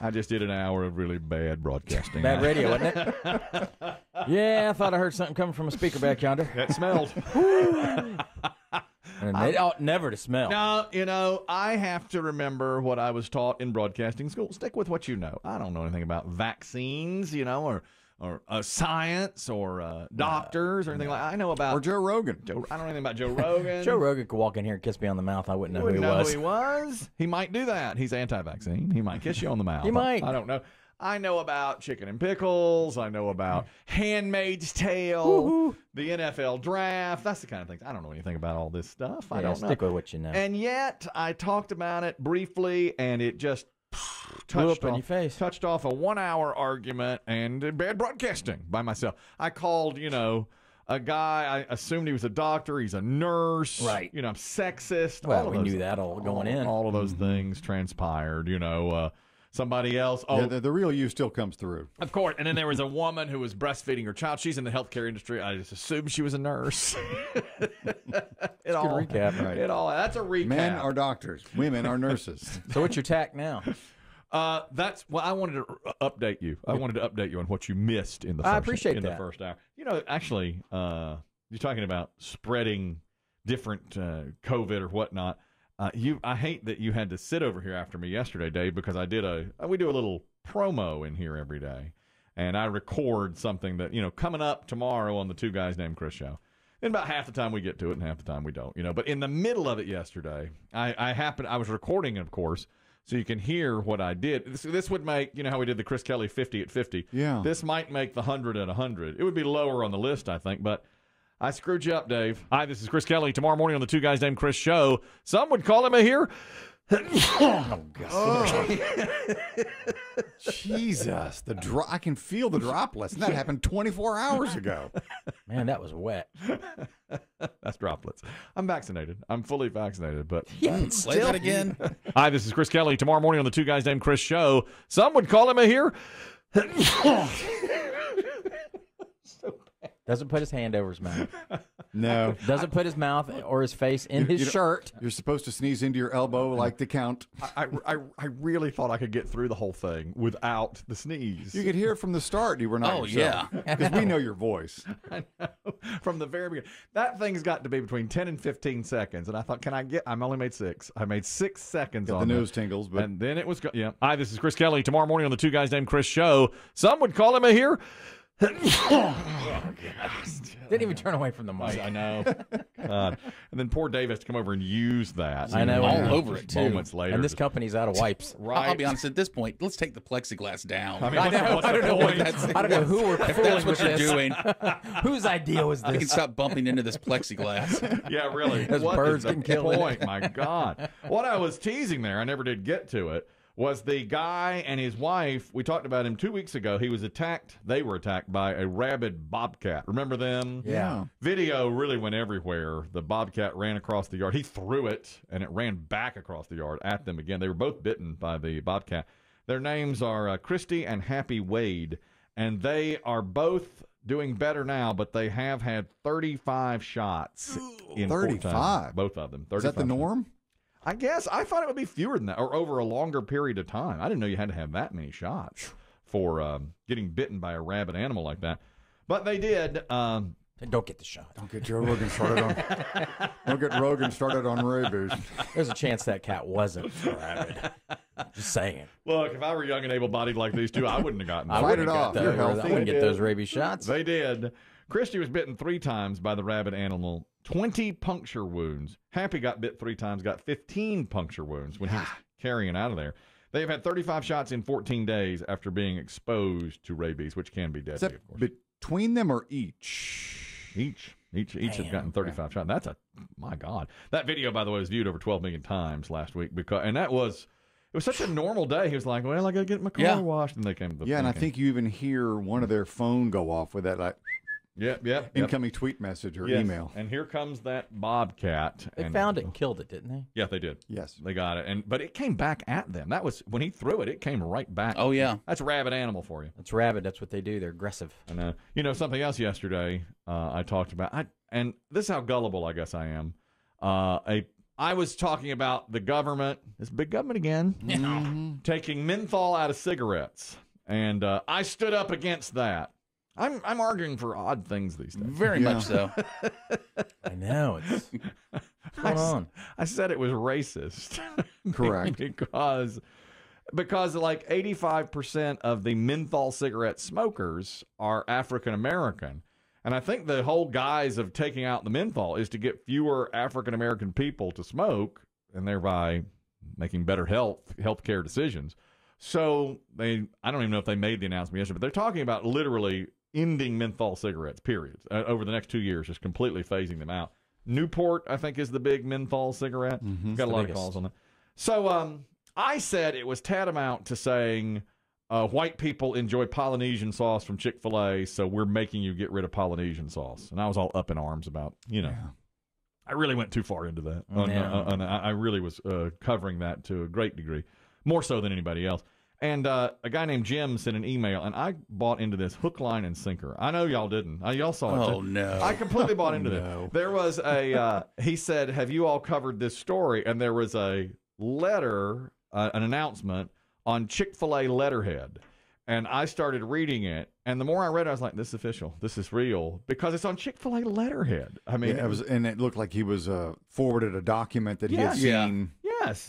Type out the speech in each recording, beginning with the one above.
I just did an hour of really bad broadcasting. Bad radio, wasn't it? Yeah, I thought I heard something coming from a speaker back yonder. That smelled. And they ought never to smell. No, you know, I have to remember what I was taught in broadcasting school. Stick with what you know. I don't know anything about vaccines, you know, or science or doctors or anything like that. I know about... Or Joe Rogan. I don't know anything about Joe Rogan. Joe Rogan could walk in here and kiss me on the mouth. I wouldn't know who he was. Who he was. He might do that. He's anti-vaccine. He might kiss you on the mouth. He might. I don't know. I know about chicken and pickles. I know about Handmaid's Tale, Woo-hoo. the NFL draft. That's the kind of things. I don't know anything about all this stuff. I don't know. Stick with what you know. And yet, I talked about it briefly, and it just touched off a 1 hour argument and bad broadcasting by myself. I called, you know, a guy. I assumed he was a doctor. He's a nurse. Right. You know, I'm sexist. Well, we knew that all going in. All of those things transpired, you know. Somebody else. Oh, yeah, the real you still comes through. Of course. And then there was a woman who was breastfeeding her child. She's in the healthcare industry. I just assumed she was a nurse. Good recap, right? That's a recap. Men are doctors. Women are nurses. So what's your tack now? I wanted to update you. I wanted to update you on what you missed in the first, the first hour. You know, actually, you're talking about spreading different COVID or whatnot. I hate that you had to sit over here after me yesterday, Dave, because we do a little promo in here every day, and I record something that, you know, coming up tomorrow on the Two Guys Named Chris show. And about half the time we get to it, and half the time we don't, you know. But in the middle of it yesterday, I was recording, of course, so you can hear what I did. This would make, you know how we did the Chris Kelly 50 at 50? Yeah. This might make the 100 at 100. It would be lower on the list, I think, but I screwed you up, Dave. Hi, this is Chris Kelly. Tomorrow morning on the Two Guys Named Chris show, some would call him a here. Oh, God. Jesus. I can feel the droplets. And that happened 24 hours ago. Man, that was wet. That's droplets. I'm vaccinated. I'm fully vaccinated, but... Yeah, Say that again. Hi, this is Chris Kelly. Tomorrow morning on the Two Guys Named Chris show, some would call him a here. Doesn't put his hand over his mouth. No. Doesn't put his mouth or his face in his shirt. You're supposed to sneeze into your elbow like the count. I really thought I could get through the whole thing without the sneeze. You could hear it from the start. You were not yourself. Yeah. Because we know your voice. I know. From the very beginning. That thing's got to be between 10 and 15 seconds. And I thought, I'm only made 6. I made 6 seconds on the nose tingles. But... And then it was, Hi, this is Chris Kelly. Tomorrow morning on the Two Guys Named Chris show, some would call him a here. Didn't even turn away from the mic. I know. God. And then poor Dave has to come over and use that. I know. All over it, too. Moments later. And this company's out of wipes. Right. I'll be honest, at this point, let's take the plexiglass down. I mean, I don't know who we're If fooling that's what with you're this. doing, Whose idea was we can this? stop bumping into this plexiglass. Yeah, really. Those What birds is can the kill it. point? My God. What I was teasing there, I never did get to it, was the guy and his wife. We talked about him 2 weeks ago. He was attacked. They were attacked by a rabid bobcat. Remember them? Yeah. Video really went everywhere. The bobcat ran across the yard. He threw it, and it ran back across the yard at them again. They were both bitten by the bobcat. Their names are Christy and Happy Wade, and they are both doing better now, but they have had 35 shots in 35? Both of them. 35 Is that the norm? I guess. I thought it would be fewer than that, or over a longer period of time. I didn't know you had to have that many shots for getting bitten by a rabid animal like that. But they did. Don't get the shot. Don't get Joe Rogan started on. Don't get Rogan started on rabies. There's a chance that cat wasn't rabid. Just saying. Look, if I were young and able-bodied like these two, I wouldn't have gotten I them. wouldn't it off. get You're those. I healthy. wouldn't get those rabies shots. They did. Christy was bitten 3 times by the rabid animal, 20 puncture wounds. Happy got bit 3 times, got 15 puncture wounds when he was carrying out of there. They have had 35 shots in 14 days after being exposed to rabies, which can be deadly, Is that of course. between them or each? Each has gotten 35 shots. That's my God. That video, by the way, was viewed over 12 million times last week it was such a normal day. He was like, well, I got to get my car washed. And they came. Yeah, and I think you even hear one of their phone go off with that, like, Yep. incoming tweet message or email. And here comes that bobcat. They found it and killed it, didn't they? Yeah, they did. Yes. They got it. But it came back at them. That was when he threw it, it came right back. Oh, yeah. That's a rabid animal for you. It's rabid. That's what they do. They're aggressive. And something else yesterday I talked about, and this is how gullible I guess I am. A I was talking about the government, this big government again, taking menthol out of cigarettes. And I stood up against that. I'm arguing for odd things these days. Very much so. I know. What's going on? I said it was racist. Correct. because like 85% of the menthol cigarette smokers are African American. And I think the whole guise of taking out the menthol is to get fewer African American people to smoke and thereby making better healthcare decisions. So I don't even know if they made the announcement yesterday, but they're talking about literally ending menthol cigarettes, period, over the next 2 years, just completely phasing them out. Newport, I think, is the big menthol cigarette. Got a lot of calls on that. So I said it was tantamount to saying white people enjoy Polynesian sauce from Chick-fil-A, so we're making you get rid of Polynesian sauce. And I was all up in arms about, I really went too far into that. I really was covering that to a great degree, more so than anybody else. And a guy named Jim sent an email, and I bought into this hook, line, and sinker. I know y'all didn't. Y'all saw it. Oh, no. I completely bought into this. There was he said, have you all covered this story? And there was a letter, an announcement on Chick-fil-A letterhead. And I started reading it, and the more I read it, I was like, this is official. This is real, because it's on Chick-fil-A letterhead. I mean, and it looked like he was forwarded a document that he had seen. Yes.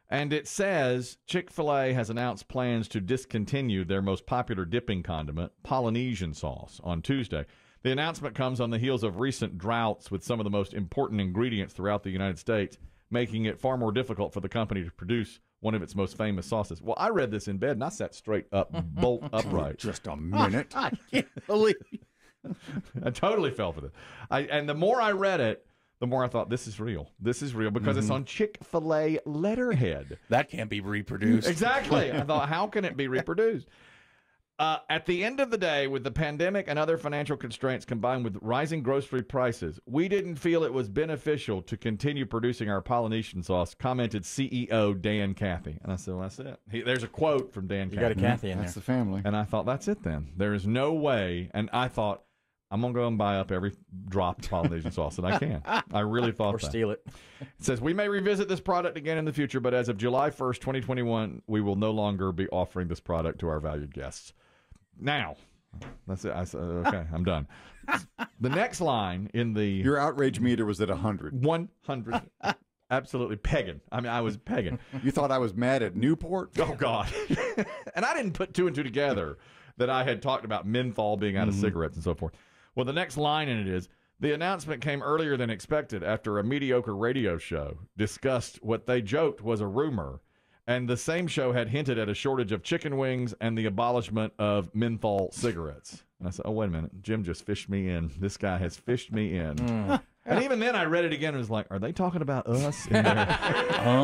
And it says Chick-fil-A has announced plans to discontinue their most popular dipping condiment, Polynesian sauce, on Tuesday. The announcement comes on the heels of recent droughts with some of the most important ingredients throughout the United States, making it far more difficult for the company to produce one of its most famous sauces. Well, I read this in bed, and I sat straight up, bolt upright. Just a minute. I can't believe I totally fell for this. And the more I read it, the more I thought, this is real. This is real because it's on Chick-fil-A letterhead. that can't be reproduced. Exactly. I thought, how can it be reproduced? At the end of the day, with the pandemic and other financial constraints combined with rising grocery prices, we didn't feel it was beneficial to continue producing our Polynesian sauce, commented CEO Dan Cathy. And I said, well, that's it. There's a quote from Dan Cathy. You got a Cathy in there. That's the family. And I thought, that's it then. There is no way. And I thought, I'm going to go and buy up every drop of Polynesian sauce that I can. I really thought Or that. steal it. It says, we may revisit this product again in the future, but as of July 1st, 2021, we will no longer be offering this product to our valued guests. Now, that's it. I said, okay, I'm done. The next line in the... Your outrage meter was at 100. 100. Absolutely pegging. I mean, I was pegging. You thought I was mad at Newport? Oh, God. And I didn't put two and two together that I had talked about menthol being out of cigarettes and so forth. Well, the next line in it is, the announcement came earlier than expected after a mediocre radio show discussed what they joked was a rumor, and the same show had hinted at a shortage of chicken wings and the abolishment of menthol cigarettes. And I said, oh, wait a minute. Jim just fished me in. This guy has fished me in. And even then I read it again and was like, are they talking about us? In their...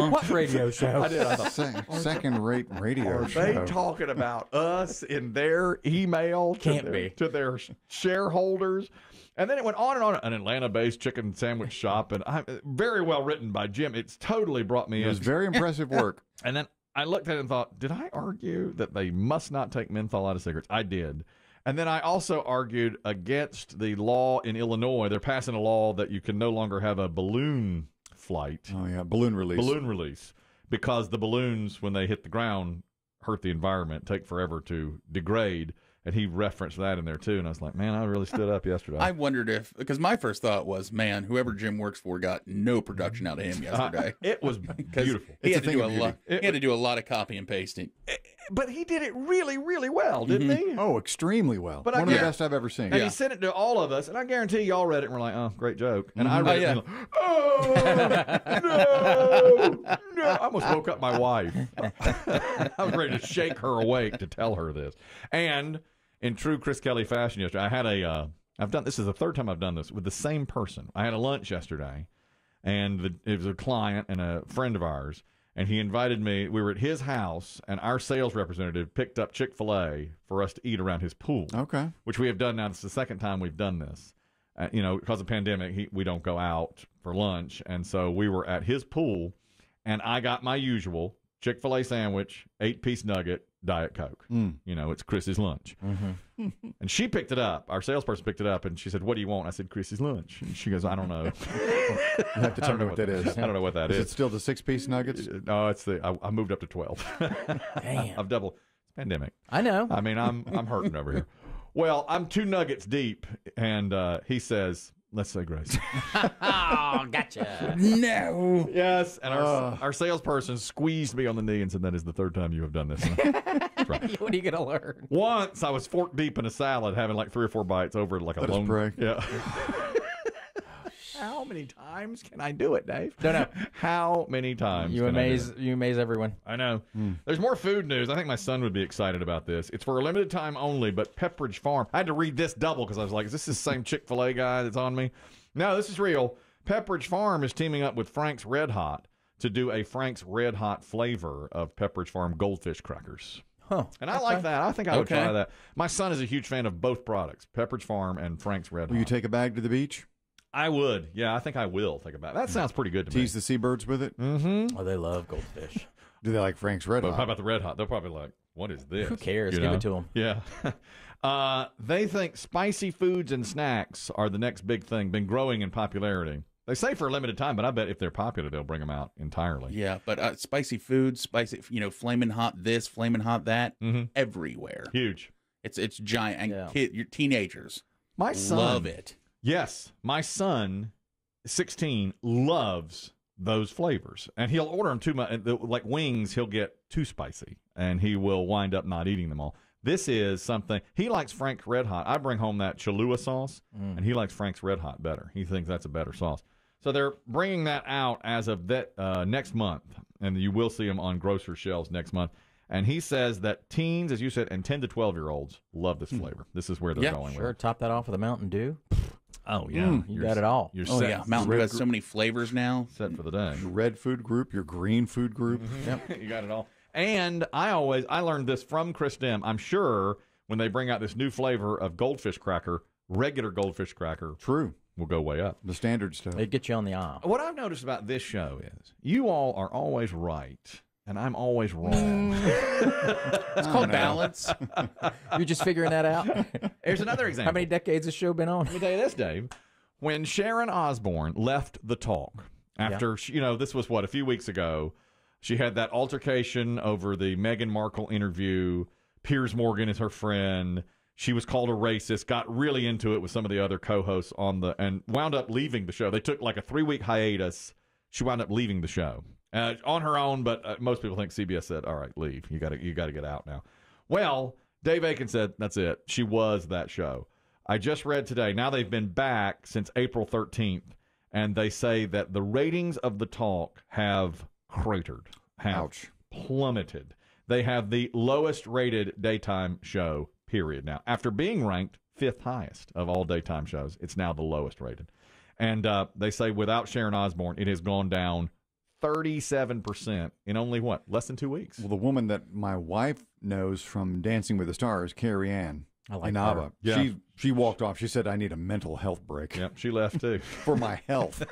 What radio show? I did. I thought, Second-rate radio are show. they talking about us in their email to their shareholders? And then it went on and on. An Atlanta-based chicken sandwich shop, and very well written by Jim. It's totally brought me in. It was very impressive work. And then I looked at it and thought, did I argue that they must not take menthol out of cigarettes? I did. And then I also argued against the law in Illinois. They're passing a law that you can no longer have a balloon flight. Oh, yeah, balloon release. Balloon release. Because the balloons, when they hit the ground, hurt the environment, take forever to degrade. And he referenced that in there, too. And I was like, man, I really stood up yesterday. I wondered if, because my first thought was, man, whoever Jim works for got no production out of him yesterday. It was beautiful. He had to do a lot. He had to do a lot of copy and pasting. But he did it really, really well, didn't he? Oh, extremely well. But one of the best I've ever seen. And he sent it to all of us, and I guarantee y'all read it and were like, oh, great joke. And I read it and like, oh, no. I almost woke up my wife. I was ready to shake her awake to tell her this. And in true Chris Kelly fashion yesterday, I had this is the third time I've done this with the same person. I had a lunch yesterday, and it was a client and a friend of ours, and he invited me. We were at his house, and our sales representative picked up Chick-fil-A for us to eat around his pool. Okay. Which we have done now. This is the second time we've done this. Because of the pandemic, we don't go out for lunch, and so we were at his pool, and I got my usual Chick-fil-A sandwich, 8-piece nugget, Diet Coke. You know, it's Chris's lunch. And she picked it up. Our salesperson picked it up, and she said, "What do you want?" I said, "Chris's lunch." And she goes, "I don't know." You have to tell me what that is. I don't know what that is. Is it still the 6-piece nuggets? No, it's I moved up to 12. Damn. I've doubled. It's pandemic. I know. I mean, I'm hurting over here. Well, I'm 2 nuggets deep, and he says, "Let's say grace." Oh, gotcha. No. Yes, and our salesperson squeezed me on the knee and said, "That is the 3rd time you have done this." That's right. What are you going to learn? Once I was fork deep in a salad, having like 3 or 4 bites over like Let a us long. pray. Yeah. How many times can I do it, Dave? Don't know. How many times? You can I do it? amaze everyone. I know. There's more food news. I think my son would be excited about this. It's for a limited time only, but Pepperidge Farm. I had to read this double because I was like, is this the same Chick-fil-A guy that's on me? No, this is real. Pepperidge Farm is teaming up with Frank's Red Hot to do a Frank's Red Hot flavor of Pepperidge Farm goldfish crackers. Huh. And I like that. I think I would try that. My son is a huge fan of both products, Pepperidge Farm and Frank's Red Hot. Will you take a bag to the beach? I would. Yeah, I think I will take a bag. That sounds pretty good to me. Tease the seabirds with it? Mm-hmm. Oh, they love goldfish. Do they like Frank's Red But Hot? how about the Red Hot? They're probably like, what is this? Who cares? You Give know? it to them. Yeah. They think spicy foods and snacks are the next big thing, been growing in popularity. They say for a limited time, but I bet if they're popular, they'll bring them out entirely. Yeah, but spicy food, flaming hot this, flaming hot that, everywhere. Huge. It's giant. And your teenagers My son love it. Yes, my son, 16, loves those flavors, and he'll order them too much. Like wings, he'll get too spicy, and he will wind up not eating them all. This is something he likes. Frank's Red Hot. I bring home that Cholula sauce, and he likes Frank's Red Hot better. He thinks that's a better sauce. So they're bringing that out as of that next month, and you will see them on grocery shelves next month. And he says that teens, as you said, and 10 to 12-year-olds love this flavor. This is where they're going with it. Top that off with a Mountain Dew. Oh, yeah. You got it all. You're Oh, set. yeah. Mountain Dew has so many flavors now. Set for the day. Your red food group, your green food group. Yep. You got it all. And I learned this from Chris Demm. I'm sure when they bring out this new flavor of goldfish cracker, regular goldfish cracker True. will go way up. The standard stuff. They'd get you on the aisle. What I've noticed about this show is you all are always right, and I'm always wrong. It's called balance. You're just figuring that out? Here's another example. How many decades has the show been on? Let me tell you this, Dave. When Sharon Osbourne left the talk after, this was a few weeks ago, she had that altercation over the Meghan Markle interview. Piers Morgan is her friend. She was called a racist, got really into it with some of the other co-hosts and wound up leaving the show. They took like a 3-week hiatus. She wound up leaving the show on her own, but most people think CBS said, all right, leave. You got to get out now. Well, Dave Aiken said, that's it. She was that show. I just read today. Now they've been back since April 13th, and they say that the ratings of the talk have cratered, plummeted. They have the lowest rated daytime show, period. Now, after being ranked 5th highest of all daytime shows, it's now the lowest rated. And they say without Sharon Osbourne, it has gone down 37% in only, less than 2 weeks. Well, the woman that my wife knows from Dancing with the Stars, Carrie Ann. I like Inaba. her. Yeah. She walked off. She said, I need a mental health break. Yep, she left too. For my health.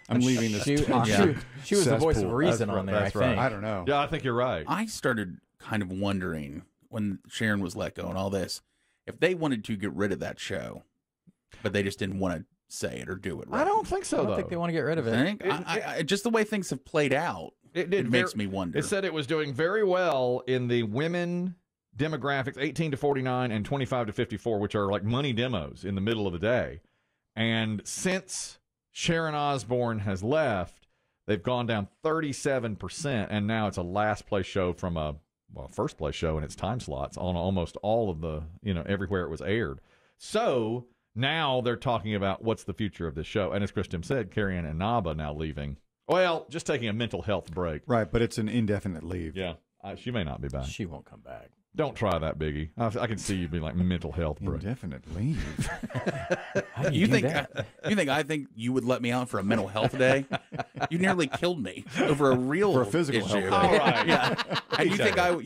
I'm leaving this She was the voice of reason on there, I think. I don't know. Yeah, I think you're right. I started kind of wondering when Sharon was let go and all this, if they wanted to get rid of that show, but they just didn't want to say it or do it right. I don't think so, I don't though. think they want to get rid of it. I think just the way things have played out, it makes me wonder. It said it was doing very well in the women demographics 18 to 49 and 25 to 54, which are like money demos in the middle of the day. And since Sharon Osbourne has left, they've gone down 37%, and now it's a last place show from a first place show in its time slots on almost all of the, everywhere it was aired. So now they're talking about what's the future of this show. And as Christian said, Carrie Ann Inaba now leaving. Well, just taking a mental health break. Right, but it's an indefinite leave. Yeah. She may not be back. She won't come back. Don't try that, Biggie. I can see you being like mental health, bro. Indefinite leave. You think I think you would let me out for a mental health day? You nearly killed me over a real For a physical issue. health All right. Yeah. And you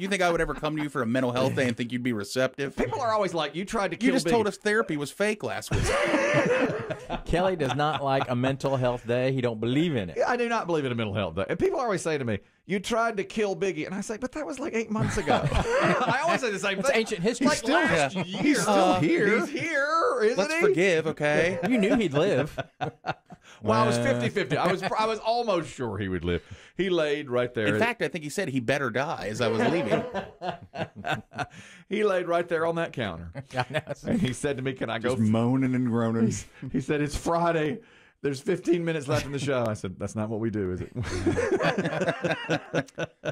think I would ever come to you for a mental health day and think you'd be receptive? People are always like, you tried to kill You just Biggie. told us therapy was fake last week. Kelly does not like a mental health day. He don't believe in it. I do not believe in a mental health day. And people always say to me, you tried to kill Biggie. And I say, but that was like 8 months ago. I always say the same thing. It's ancient history. Like last year. He's still here. He's here, isn't Let's he? forgive, okay? You knew he'd live. Well, I was 50-50. I was almost sure he would live. He laid right there. In fact, I think he said he better die as I was leaving. He laid right there on that counter. I know. And he said to me, can I go? Just moaning and groaning. He said, it's Friday. There's 15 minutes left in the show. I said, that's not what we do, is it?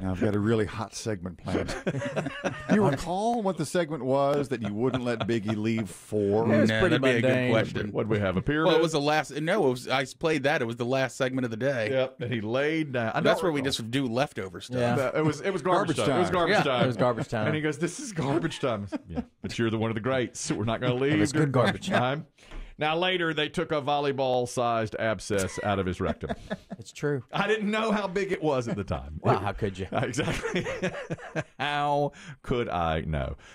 Now I've got a really hot segment planned. You recall what the segment was that you wouldn't let Biggie leave for? It was Nah, pretty that'd be a good mundane. question. What did we have? A pyramid? Well, it was the last. No, it was, I played that. It was the last segment of the day. Yep. And he laid down. I That's don't where we recall. just do leftover stuff. Yeah. It was garbage time. It was garbage Yeah, time. It was garbage time. And he goes, this is garbage time. Yeah, but you're the one of the greats. So we're not going to leave. was good during garbage time. Now, later, they took a volleyball-sized abscess out of his rectum. It's true. I didn't know how big it was at the time. Wow, how could you? Exactly. How could I know?